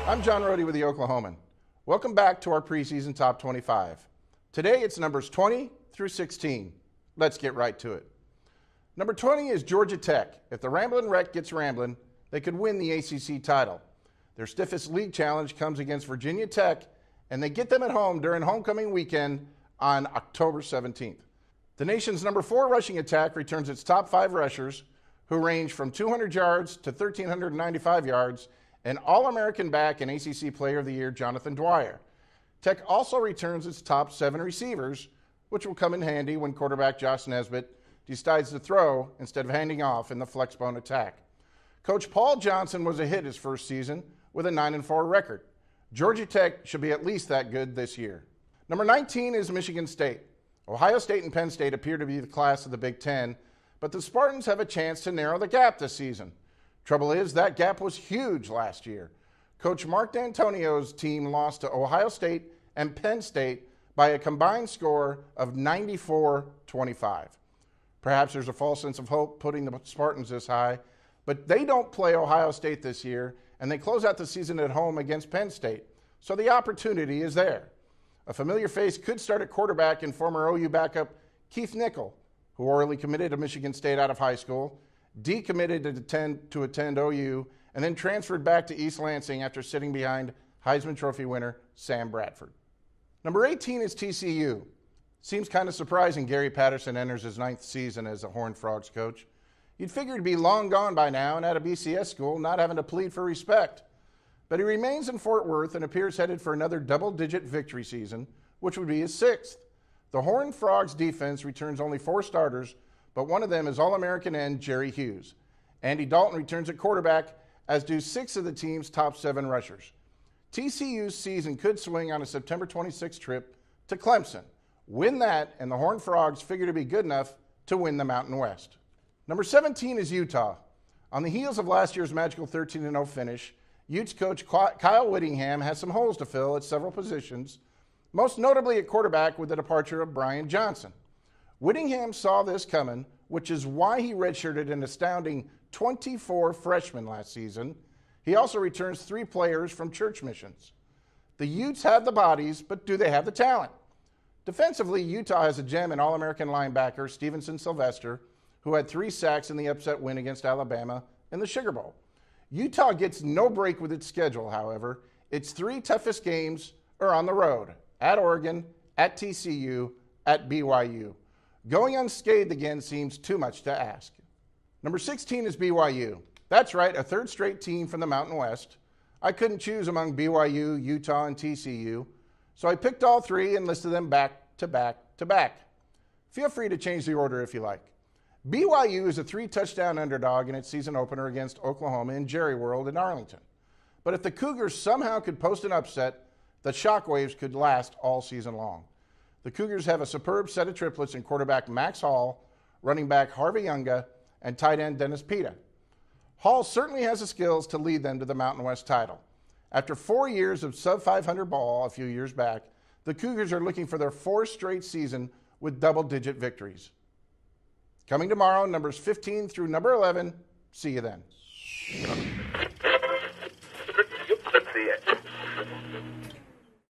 I'm John Rohde with the Oklahoman. Welcome back to our preseason top 25. Today it's numbers 20 through 16. Let's get right to it. Number 20 is Georgia Tech. If the Ramblin' Wreck gets ramblin', they could win the ACC title. Their stiffest league challenge comes against Virginia Tech, and they get them at home during homecoming weekend on October 17th. The nation's number 4 rushing attack returns its top 5 rushers, who range from 200 yards to 1,395 yards, and All-American back and ACC Player of the Year Jonathan Dwyer. Tech also returns its top 7 receivers, which will come in handy when quarterback Josh Nesbitt decides to throw instead of handing off in the flexbone attack. Coach Paul Johnson was a hit his first season with a 9-4 record. Georgia Tech should be at least that good this year. Number 19 is Michigan State. Ohio State and Penn State appear to be the class of the Big Ten, but the Spartans have a chance to narrow the gap this season. Trouble is, that gap was huge last year. Coach Mark D'Antonio's team lost to Ohio State and Penn State by a combined score of 94-25. Perhaps there's a false sense of hope putting the Spartans this high, but they don't play Ohio State this year, and they close out the season at home against Penn State, so the opportunity is there. A familiar face could start at quarterback in former OU backup Keith Nickel, who orally committed to Michigan State out of high school, decommitted to attend OU, and then transferred back to East Lansing after sitting behind Heisman Trophy winner Sam Bradford. Number 18 is TCU. Seems kind of surprising Gary Patterson enters his 9th season as a Horned Frogs coach. You'd figure he'd be long gone by now and at a BCS school, not having to plead for respect. But he remains in Fort Worth and appears headed for another double-digit victory season, which would be his 6th. The Horned Frogs defense returns only 4 starters, but one of them is All-American end Jerry Hughes. Andy Dalton returns at quarterback, as do 6 of the team's top 7 rushers. TCU's season could swing on a September 26th trip to Clemson. Win that, and the Horned Frogs figure to be good enough to win the Mountain West. Number 17 is Utah. On the heels of last year's magical 13-0 finish, Utes coach Kyle Whittingham has some holes to fill at several positions, most notably at quarterback with the departure of Brian Johnson. Whittingham saw this coming, which is why he redshirted an astounding 24 freshmen last season. He also returns 3 players from church missions. The Utes have the bodies, but do they have the talent? Defensively, Utah has a gem in All-American linebacker Stevenson Sylvester, who had 3 sacks in the upset win against Alabama in the Sugar Bowl. Utah gets no break with its schedule, however. Its 3 toughest games are on the road, at Oregon, at TCU, at BYU. Going unscathed again seems too much to ask. Number 16 is BYU. That's right, a 3rd straight team from the Mountain West. I couldn't choose among BYU, Utah, and TCU, so I picked all 3 and listed them back to back to back. Feel free to change the order if you like. BYU is a 3-touchdown underdog in its season opener against Oklahoma in Jerry World in Arlington. But if the Cougars somehow could post an upset, the shockwaves could last all season long. The Cougars have a superb set of triplets in quarterback Max Hall, running back Harvey Younga, and tight end Dennis Pita. Hall certainly has the skills to lead them to the Mountain West title. After 4 years of sub-500 ball a few years back, the Cougars are looking for their 4th straight season with double-digit victories. Coming tomorrow, numbers 15 through number 11. See you then.